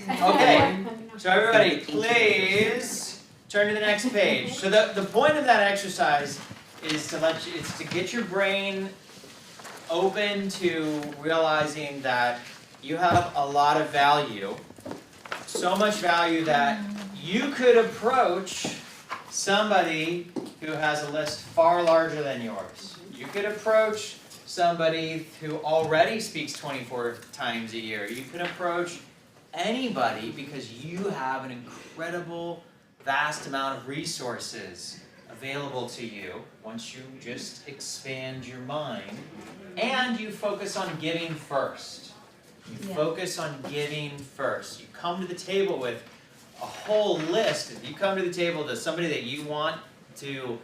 Okay, so everybody, please turn to the next page. So the point of that exercise is to get your brain open to realizing that you have a lot of value, so much value that you could approach somebody who has a list far larger than yours. You could approach somebody who already speaks 24 times a year. You can approach anybody because you have an incredible, vast amount of resources available to you once you just expand your mind and you focus on giving first. You focus on giving first. You come to the table with a whole list. If you come to the table to somebody that you want to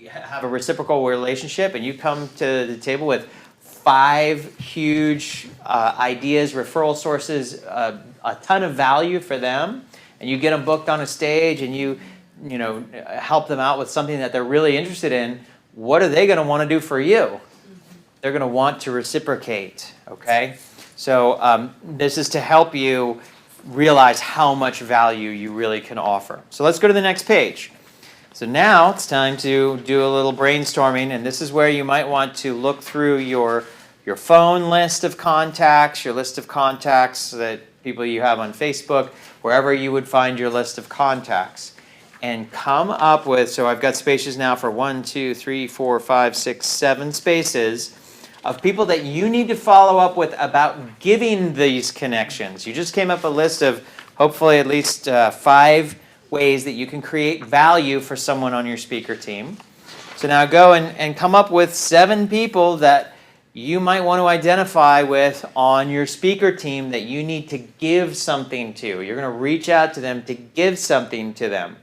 have a reciprocal relationship and you come to the table with 5 huge ideas, referral sources, a ton of value for them, and you get them booked on a stage and you help them out with something that they're really interested in, what are they going to want to do for you? They're going to want to reciprocate, okay? So this is to help you realize how much value you really can offer. So let's go to the next page. So now it's time to do a little brainstorming, and this is where you might want to look through your phone list of contacts, your list of contacts that people you have on Facebook, wherever you would find your list of contacts, and come up with, so I've got spaces now for 1, 2, 3, 4, 5, 6, 7 spaces of people that you need to follow up with about giving these connections. You just came up a list of hopefully at least 5 ways that you can create value for someone on your speaker team. So now go and come up with 7 people that you might want to identify with on your speaker team that you need to give something to. You're going to reach out to them to give something to them.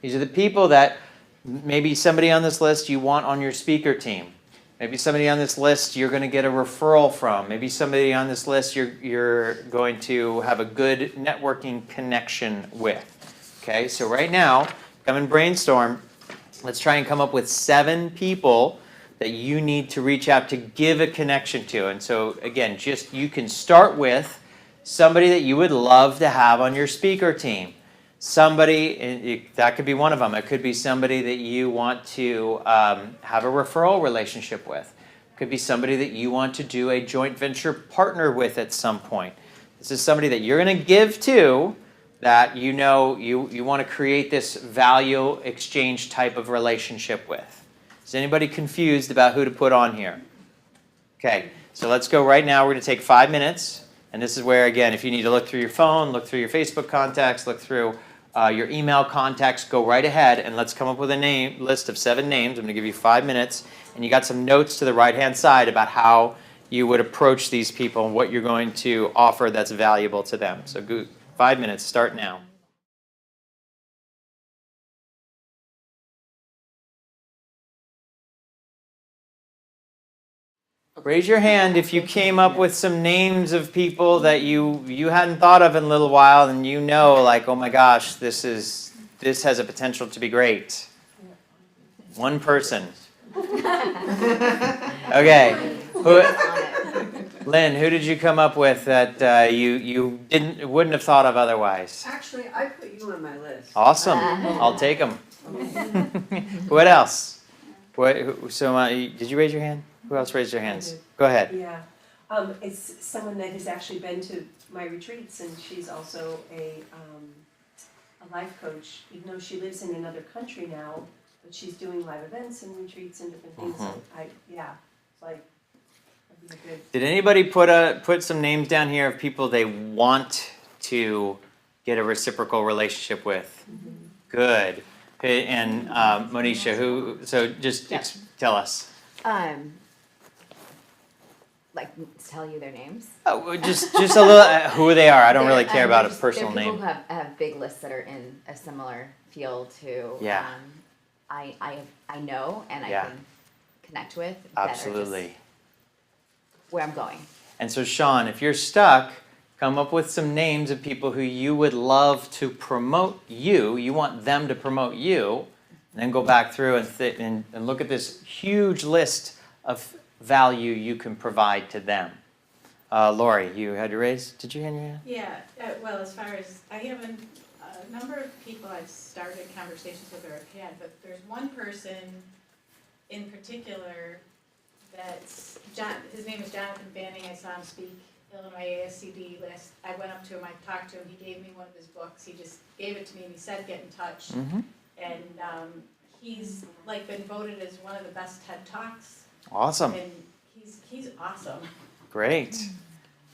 These are the people that maybe somebody on this list you want on your speaker team. Maybe somebody on this list you're going to get a referral from. Maybe somebody on this list you're going to have a good networking connection with. Okay, so right now, come and brainstorm. Let's try and come up with 7 people that you need to reach out to give a connection to. And so again, just you can start with somebody that you would love to have on your speaker team. Somebody, that could be one of them. It could be somebody that you want to have a referral relationship with. It could be somebody that you want to do a joint venture partner with at some point. This is somebody that you're going to give to that you want to create this value exchange type of relationship with. Is anybody confused about who to put on here? Okay, so let's go right now. We're going to take 5 minutes. And this is where, again, if you need to look through your phone, look through your Facebook contacts, look through your email contacts, go right ahead and let's come up with a list of 7 names. I'm going to give you 5 minutes. And you got some notes to the right-hand side about how you would approach these people and what you're going to offer that's valuable to them. So 5 minutes, start now. Raise your hand if you came up with some names of people that you hadn't thought of in a little while and you know, like, oh my gosh, this has a potential to be great. 1 person. Okay. Lynn, who did you come up with that you wouldn't have thought of otherwise? Actually, I put you on my list. Awesome. I'll take them. What else? Did you raise your hand? Who else raised their hands? Go ahead. Yeah. It's someone that has actually been to my retreats, and she's also a life coach, even though she lives in another country now, but she's doing live events and retreats and different things. Did anybody put some names down here of people they want to get a reciprocal relationship with? Mm-hmm. Good. Okay, and Monisha, tell us. Like tell you their names? Oh, just a little who they are. I don't really care about a personal name. People who have big lists that are in a similar field who I know and I can connect with. Absolutely. Where I'm going. And so Sean, if you're stuck, come up with some names of people who you would love to promote you. You want them to promote you, and then go back through and look at this huge list of value you can provide to them. Lori, you had your raise. Did you hand your hand? Yeah, well, as far as, I have a number of people I've started conversations with or have had, but there's one person in particular that's, his name is Jonathan Fanning. I saw him speak Illinois ASCD last, I went up to him, I talked to him, he gave me one of his books, he just gave it to me and he said get in touch. Mm-hmm. And he's like been voted as one of the best TED Talks. Awesome. And he's awesome. Great.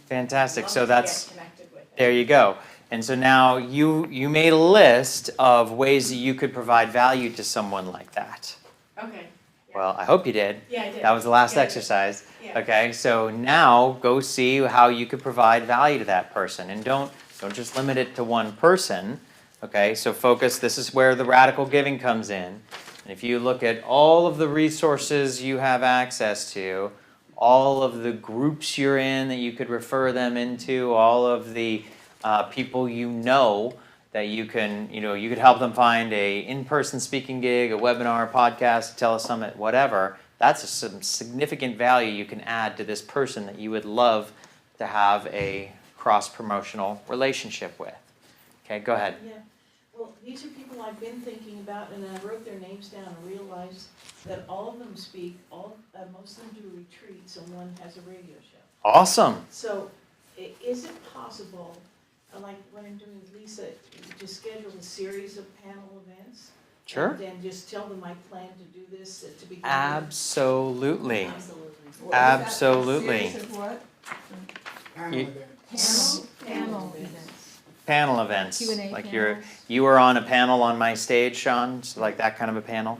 Fantastic. Love So to that's, get connected with him. there you go. And so now you made a list of ways that you could provide value to someone like that. Okay. Yeah. Well, I hope you did. Yeah, I did. That was the last Yeah, I did. exercise. Yeah. Okay, so now go see how you could provide value to that person. And don't just limit it to one person. Okay, so focus, this is where the radical giving comes in. And if you look at all of the resources you have access to, all of the groups you're in that you could refer them into, all of the people you know that you could help them find a in-person speaking gig, a webinar, a podcast, a telesummit, whatever. That's some significant value you can add to this person that you would love to have a cross-promotional relationship with. Okay, go ahead. Yeah, well, these are people I've been thinking about, and I wrote their names down and realized that all of them speak, most of them do retreats, and one has a radio show. Awesome. So, is it possible, like what I'm doing with Lisa, to schedule a series of panel events? Sure. And then just tell them I plan to do this to begin with? Absolutely. Absolutely. Absolutely. what? You- Panel. Panel events. Q&A Like panels. you were on a panel on my stage, Sean, so like that kind of a panel.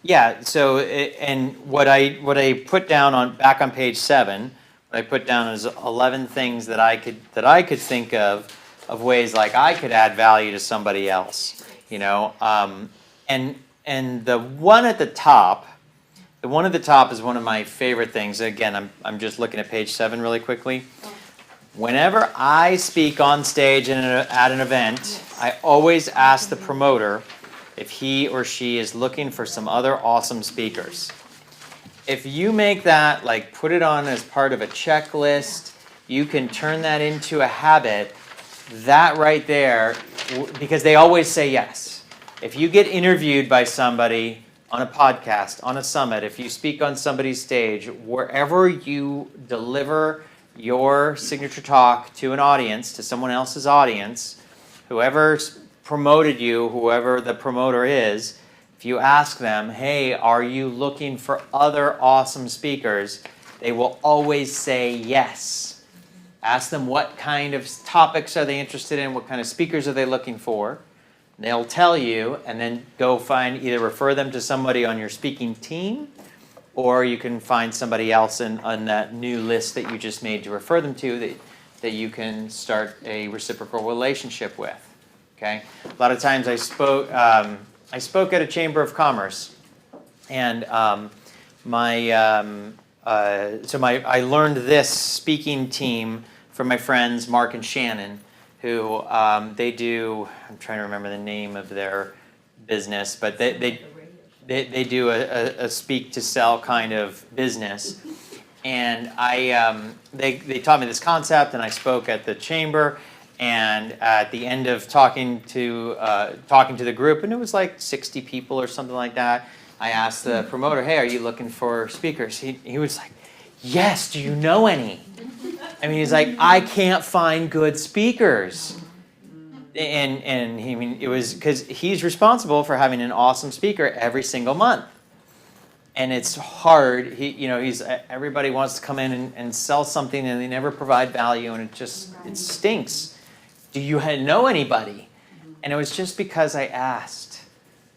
Yeah, so and what I put down back on page 7, what I put down is 11 things that I could think of ways like I could add value to somebody else, you know. And the one at the top is one of my favorite things. Again, I'm just looking at page 7 really quickly. Whenever I speak on stage at an event, I always ask the promoter if he or she is looking for some other awesome speakers. If you make that, like put it on as part of a checklist, you can turn that into a habit, that right there, because they always say yes. If you get interviewed by somebody on a podcast, on a summit, if you speak on somebody's stage, wherever you deliver your signature talk to an audience, to someone else's audience, whoever's promoted you, whoever the promoter is, if you ask them, hey, are you looking for other awesome speakers, they will always say yes. Ask them what kind of topics are they interested in, what kind of speakers are they looking for. They'll tell you, and then go find, either refer them to somebody on your speaking team, or you can find somebody else on that new list that you just made to refer them to that you can start a reciprocal relationship with. Okay? A lot of times I spoke at a Chamber of Commerce, and I learned this speaking team from my friends Mark and Shannon, who they do, I'm trying to remember the name of their business, but they do a speak to sell kind of business. And they taught me this concept, and I spoke at the chamber. And at the end of talking to the group, and it was like 60 people or something like that, I asked the promoter, "Hey, are you looking for speakers?" He was like, "Yes. Do you know any?" I mean, he's like, "I can't find good speakers." And he, I mean, it was because he's responsible for having an awesome speaker every single month. And it's hard. Everybody wants to come in and sell something, and they never provide value, and it stinks. Do you know anybody? And it was just because I asked.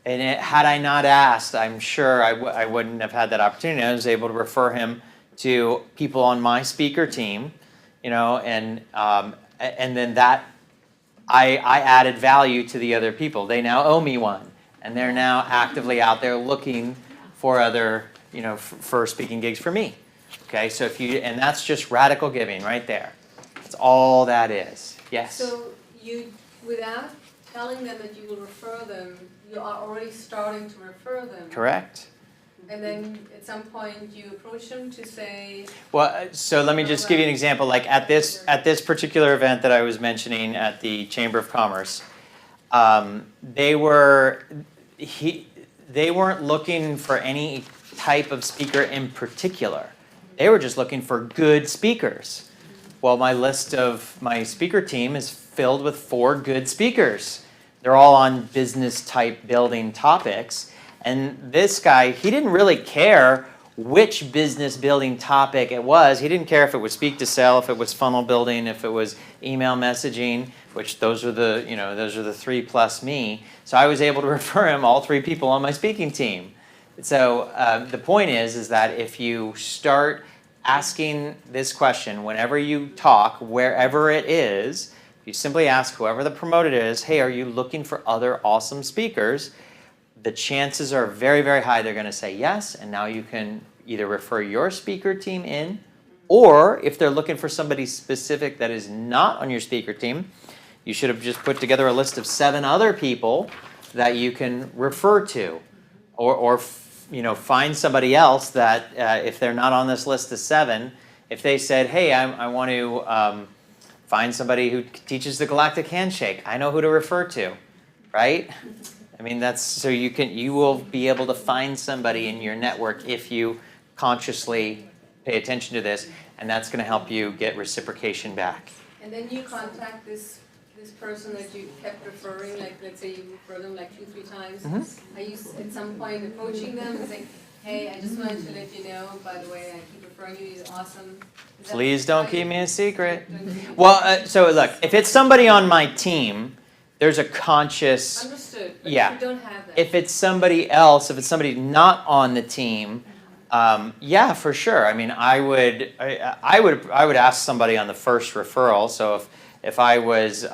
And had I not asked, I'm sure I wouldn't have had that opportunity. I was able to refer him to people on my speaker team, and then that I added value to the other people. They now owe me one, and they're now actively out there looking for other, for speaking gigs for me. Okay, so and that's just radical giving right there. That's all that is. Yes. So you, without telling them that you will refer them, you are already starting to refer them. Correct. And then at some point you approach them to say, Well, so let me just give you an example. Like at this particular event that I was mentioning at the Chamber of Commerce, they weren't looking for any type of speaker in particular. They were just looking for good speakers. Well, my list of my speaker team is filled with 4 good speakers. They're all on business type building topics. And this guy, he didn't really care which business building topic it was. He didn't care if it was speak to sell, if it was funnel building, if it was email messaging, which those are the 3 plus me. So I was able to refer him all 3 people on my speaking team. So the point is that if you start asking this question whenever you talk, wherever it is, you simply ask whoever the promoted is, hey, are you looking for other awesome speakers? The chances are very, very high they're going to say yes, and now you can either refer your speaker team in, or if they're looking for somebody specific that is not on your speaker team, you should have just put together a list of 7 other people that you can refer to, or find somebody else that if they're not on this list of 7, if they said, hey, I want to find somebody who teaches the Galactic Handshake, I know who to refer to, right? I mean, that's so you will be able to find somebody in your network if you consciously pay attention to this, and that's going to help you get reciprocation back. and then you contact this person that you kept referring, like let's say you refer them like 2-3 times. Are you at some point approaching them and saying, hey, I just wanted to let you know, by the way, I keep referring you, he's awesome. Please don't keep me a secret. Well, so look, if it's somebody on my team, there's a conscious. Understood, but Yeah. if you don't have that. If it's somebody else, if it's somebody not on the team, yeah, for sure. I mean, I would ask somebody on the first referral. So if I was,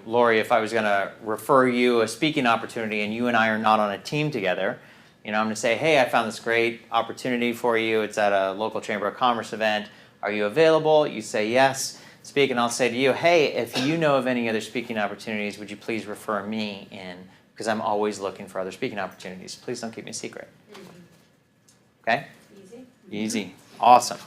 Lori, if I was going to refer you a speaking opportunity and you and I are not on a team together, I'm going to say, hey, I found this great opportunity for you. It's at a local Chamber of Commerce event. Are you available? You say yes. Speak, and I'll say to you, hey, if you know of any other speaking opportunities, would you please refer me in? Because I'm always looking for other speaking opportunities. Please don't keep me a secret. Okay? Easy. Easy. Awesome.